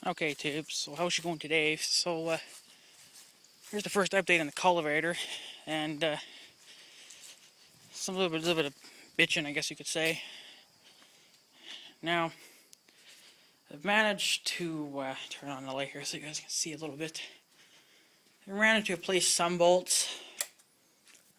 Okay, Tibbs, so how's she going today? Here's the first update on the cultivator, and some little bit of bitching, I guess you could say. Now, I've managed to turn on the light here so you guys can see a little bit. I managed to replace some bolts.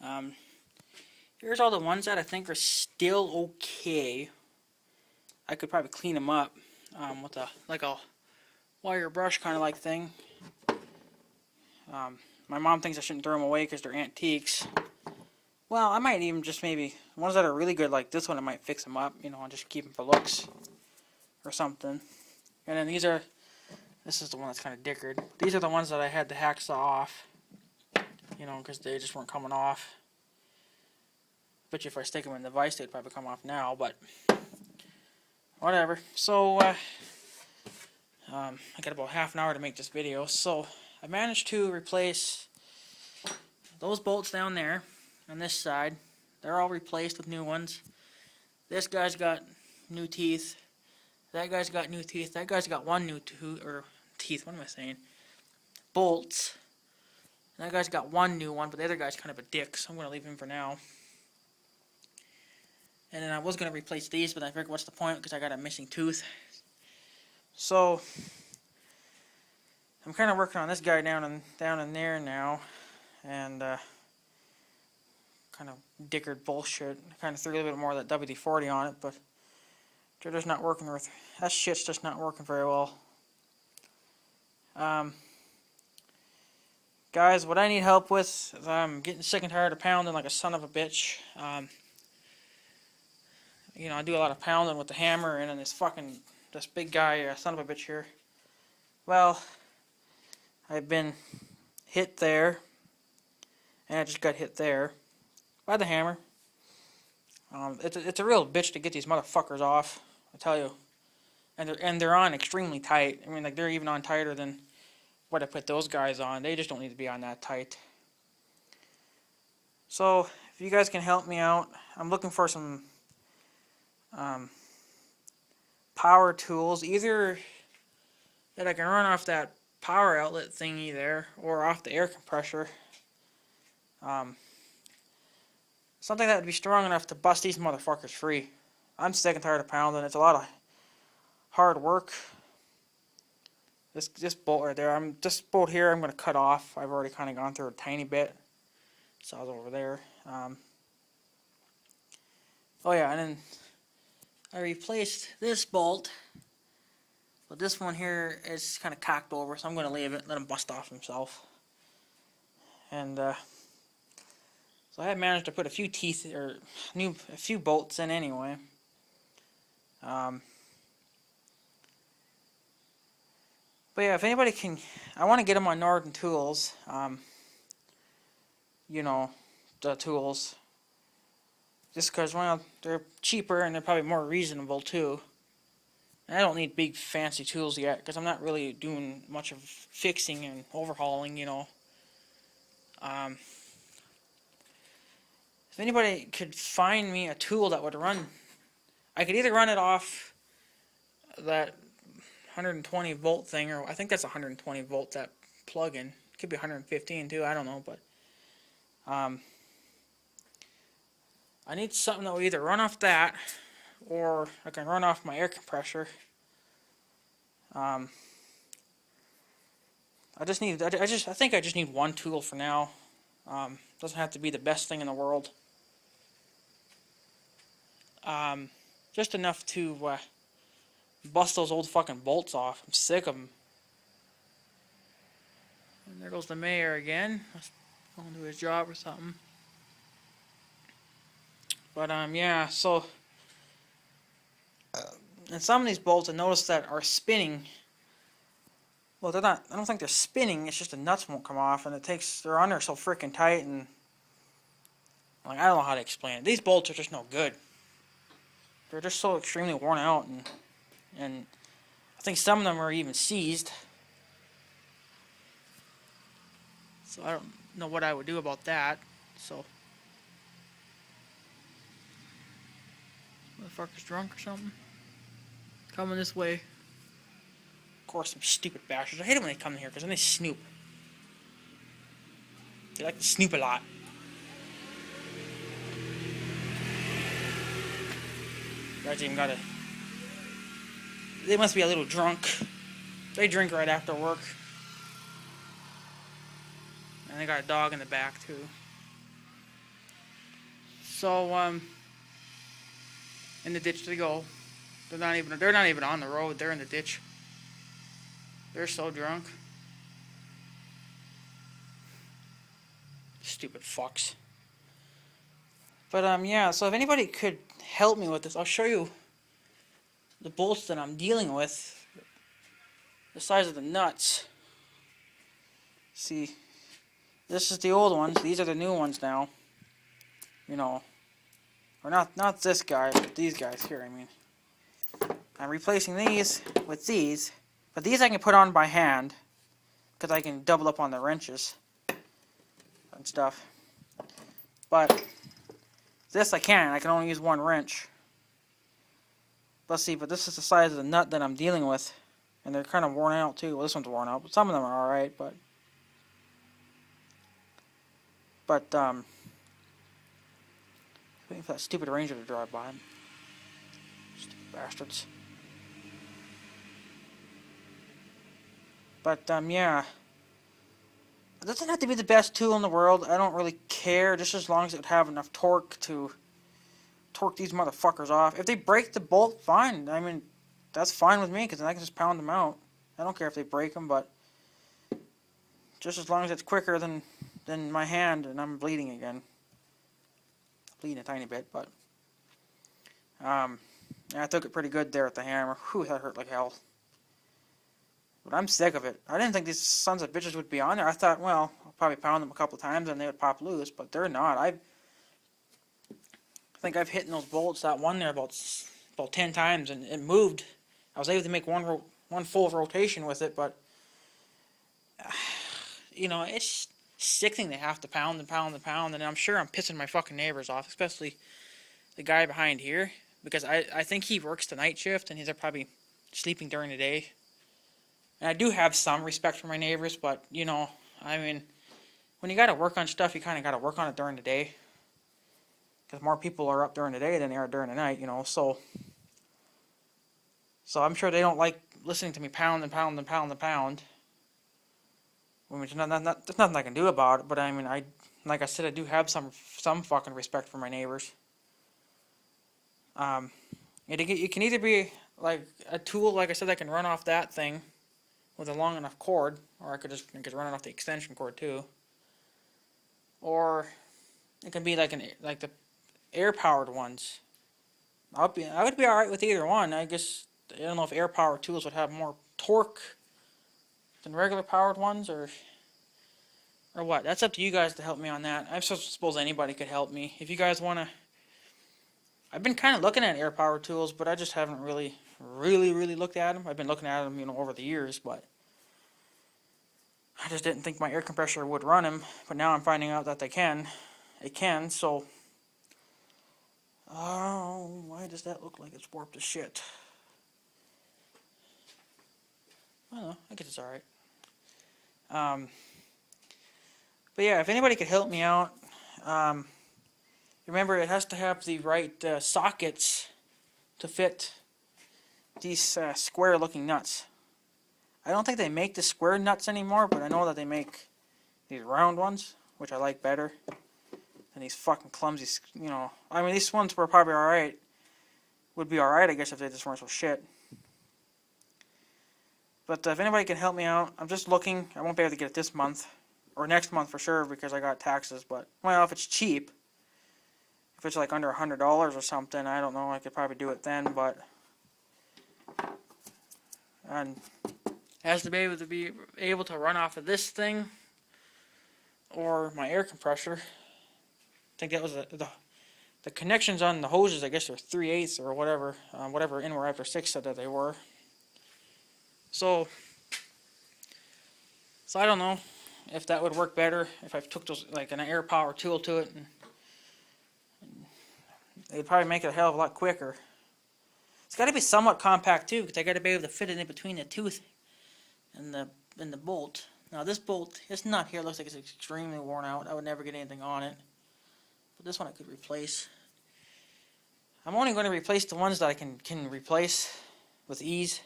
Um, Here's all the ones that I think are still okay. I could probably clean them up with a wire brush kind of like thing. My mom thinks I shouldn't throw them away because they're antiques. Well, I might even just maybe ones that are really good like this one. I might fix them up, and just keep them for looks or something. And then this is the one that's kind of dickered. These are the ones that I had to hacksaw off, because they just weren't coming off. Bet you if I stick them in the vise, they'd probably come off now, but whatever. So I got about half an hour to make this video. So I managed to replace those bolts down there on this side. They're all replaced with new ones. This guy's got new teeth. That guy's got new teeth. That guy's got one new teeth. What am I saying? Bolts. And that guy's got one new one, but the other guy's kind of a dick, so I'm going to leave him for now. And then I was going to replace these, but I figured what's the point because I got a missing tooth. So I'm kind of working on this guy down in there now, and kind of dickered bullshit. I kind of threw a little bit more of that WD-40 on it, but they're just not working with. That shit's just not working very well. Guys, what I need help with is I'm getting sick and tired of pounding like a son of a bitch. I do a lot of pounding with the hammer, and then this big guy, son of a bitch here. Well, I've been hit there, and I just got hit there by the hammer. It's a real bitch to get these motherfuckers off, I tell you. And they're on extremely tight. I mean, like they're even on tighter than what I put those guys on. They just don't need to be on that tight. So if you guys can help me out, I'm looking for some power tools, either that I can run off that power outlet thingy there, or off the air compressor. Something that would be strong enough to bust these motherfuckers free. I'm sick and tired of pounding. It's a lot of hard work. This bolt right there, this bolt here I'm going to cut off. I've already kind of gone through a tiny bit. So I was over there. Oh yeah, and then I replaced this bolt. But this one here is kind of cocked over, so I'm going to leave it, let him bust off himself. And so I have managed to put a few teeth, or a few bolts in anyway. But yeah, if anybody can, I want to get them on Northern Tools. The tools. Just because, well, they're cheaper and they're probably more reasonable too. And I don't need big fancy tools yet because I'm not really doing much of fixing and overhauling, If anybody could find me a tool that would run, I could either run it off that 120 volt thing, or I think that's 120 volt, that plug-in. It could be 115 too, I don't know, but I need something that will either run off that, or I can run off my air compressor. I think I just need one tool for now. Doesn't have to be the best thing in the world. Just enough to bust those old fucking bolts off. I'm sick of them. And there goes the mayor again. Going to his job or something. But yeah. So, and some of these bolts I noticed that are spinning. Well, they're not. I don't think they're spinning. It's just the nuts won't come off, and they're on there so freaking tight, and I don't know how to explain it. These bolts are just no good. They're just so extremely worn out, and I think some of them are even seized. So I don't know what I would do about that. So, motherfucker's drunk or something. Coming this way. course, some stupid bastards. I hate it when they come in here, because then they snoop. They like to snoop a lot. Guys even got a... They must be a little drunk. They drink right after work. And they got a dog in the back, too. So, in the ditch they go. They're not even on the road. They're in the ditch. They're so drunk. Stupid fucks. But, yeah, so if anybody could help me with this, I'll show you the bolts that I'm dealing with. The size of the nuts. See, this is the old ones. These are the new ones now. You know, or not this guy, but these guys here. I mean, I'm replacing these with these, but these I can put on by hand because I can double up on the wrenches and stuff. But this I can't. I can only use one wrench. Let's see, but this is the size of the nut that I'm dealing with. And they're kind of worn out too. Well, this one's worn out, but some of them are alright, but waiting for that stupid Ranger to drive by. Stupid bastards. But, yeah. It doesn't have to be the best tool in the world. I don't really care, just as long as it would have enough torque to torque these motherfuckers off. If they break the bolt, fine. I mean, that's fine with me, because then I can just pound them out. I don't care if they break them, but just as long as it's quicker than my hand and I'm bleeding again. Bleeding a tiny bit, but yeah, I took it pretty good there at the hammer. Whew, that hurt like hell. But I'm sick of it. I didn't think these sons of bitches would be on there. I thought, well, I'll probably pound them a couple times and they would pop loose, but they're not. I think I've hit those bolts, that one there, about 10 times, and it moved. I was able to make one full rotation with it, but you know, it's sickening to have to pound and pound and pound, and I'm sure I'm pissing my fucking neighbors off, especially the guy behind here, because I think he works the night shift, and he's probably sleeping during the day. And I do have some respect for my neighbors, but, you know, I mean, when you gotta work on stuff, you kind of gotta work on it during the day, because more people are up during the day than they are during the night, you know, so I'm sure they don't like listening to me pound and pound and pound and pound. Which there's nothing I can do about it, but I mean, like I said, I do have some fucking respect for my neighbors. It can either be like a tool, like I said, that can run off that thing with a long enough cord, or I could run it off the extension cord too. Or it can be like the air powered ones. I would be alright with either one. I guess I don't know if air powered tools would have more torque than regular powered ones, or what. That's up to you guys to help me on that. I suppose anybody could help me. If you guys want to... I've been kind of looking at air powered tools, but I just haven't really looked at them. I've been looking at them, you know, over the years, but I just didn't think my air compressor would run them. But now I'm finding out that they can. It can, so... Oh, why does that look like it's warped as shit? I don't know. I guess it's alright. But yeah, if anybody could help me out, remember it has to have the right sockets to fit these square-looking nuts. I don't think they make the square nuts anymore, but I know that they make these round ones, which I like better than these fucking clumsy, you know. I mean, these ones were probably alright. Would be alright, I guess, if they just weren't so shit. But if anybody can help me out, I'm just looking. I won't be able to get it this month. Or next month for sure, because I got taxes. But, well, if it's cheap, if it's like under $100 or something, I don't know, I could probably do it then, but... And it has to be able to run off of this thing, or my air compressor. I think that was the connections on the hoses, I guess they're 3/8 or whatever, whatever Inward After 6 said that they were. So I don't know if that would work better if I took those, like an air power tool to it, and it'd probably make it a hell of a lot quicker. It's got to be somewhat compact too, because I got to be able to fit it in between the two and the bolt. Now this bolt, this nut here looks like it's extremely worn out. I would never get anything on it. But this one I could replace. I'm only going to replace the ones that I can replace with ease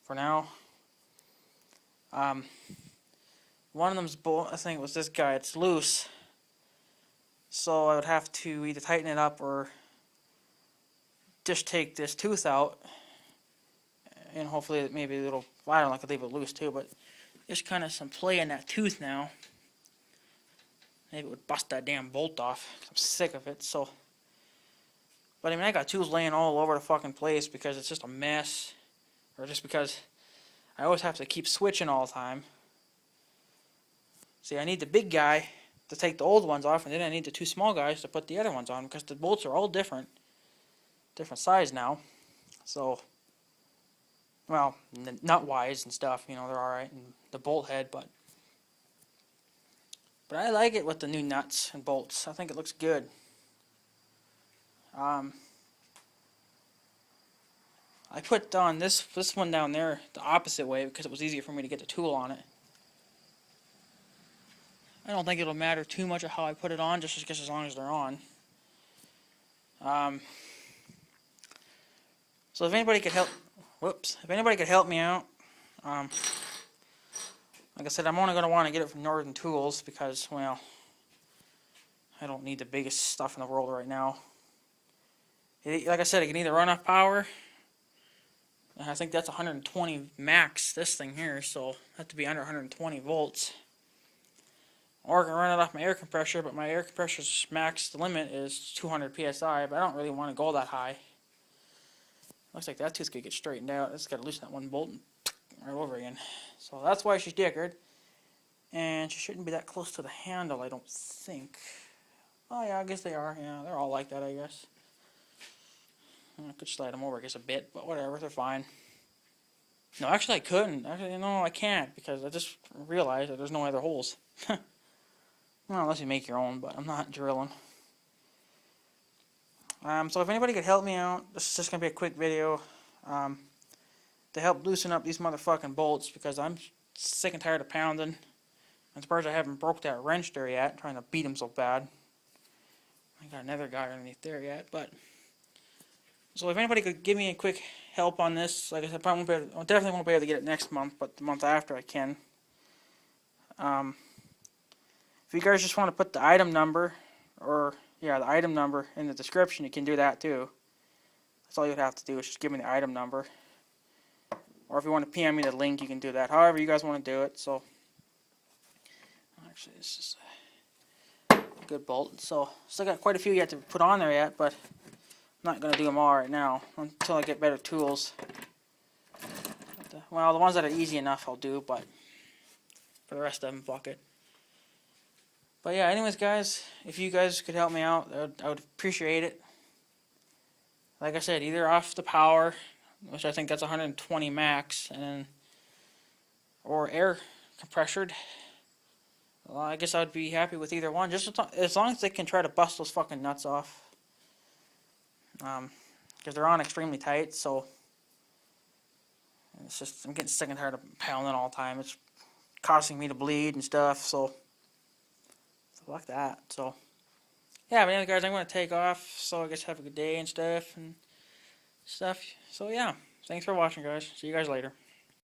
for now. One of them's bolt, I think it was this guy, it's loose. So I would have to either tighten it up or just take this tooth out. And hopefully maybe it'll, I don't know, I could leave it loose too, but there's kind of some play in that tooth now. Maybe it would bust that damn bolt off. I'm sick of it, so. But I mean, I got tools laying all over the fucking place because it's just a mess. Or just because I always have to keep switching all the time. See, I need the big guy to take the old ones off, and then I need the two small guys to put the other ones on, because the bolts are all different size now. So, well, nut-wise and stuff, you know, they're alright, and the bolt head, but I like it with the new nuts and bolts. I think it looks good. I put on this one down there the opposite way because it was easier for me to get the tool on it. I don't think it'll matter too much of how I put it on, just as long as they're on. So if anybody could help, if anybody could help me out, like I said, I'm only going to want to get it from Northern Tools because, well, I don't need the biggest stuff in the world right now. Like I said, it can either run off power. I think that's 120 max, this thing here, so I have to be under 120 volts. Or I can run it off my air compressor, but my air compressor's max limit is 200 psi, but I don't really want to go that high. Looks like that tooth could get straightened out. I just got to loosen that one bolt and right over again. So that's why she's dickered. And she shouldn't be that close to the handle, I don't think. Oh yeah, I guess they are. Yeah, they're all like that, I guess. I could slide them over, I guess, a bit, but whatever, they're fine. No, actually I couldn't. Actually, no, I can't, because I just realized that there's no other holes. Well, unless you make your own, but I'm not drilling. So if anybody could help me out, this is just going to be a quick video to help loosen up these motherfucking bolts, because I'm sick and tired of pounding. I'm surprised I haven't broke that wrench there yet, trying to beat him so bad. I got another guy underneath there yet, but... So if anybody could give me a quick help on this, like I said, I definitely won't be able to get it next month, but the month after I can. If you guys just want to put the item number, or yeah, the item number in the description, you can do that too. That's all you'd have to do is just give me the item number. Or if you want to PM me the link, you can do that. However you guys want to do it. So actually, this is a good bolt. So still got quite a few yet to put on there yet, but I'm not going to do them all right now until I get better tools. Well, the ones that are easy enough I'll do, but for the rest of them, fuck it. But yeah, anyways, guys, if you guys could help me out, I would appreciate it. Like I said, either off the power, which I think that's 120 max, and or air compressored. Well, I guess I would be happy with either one, just as long as they can try to bust those fucking nuts off. Because they're on extremely tight, so it's just, I'm getting sick and tired of pounding all the time. It's causing me to bleed and stuff, so fuck that. So yeah, but anyway, guys, I'm going to take off, so I guess have a good day and stuff. So yeah, thanks for watching, guys. See you guys later.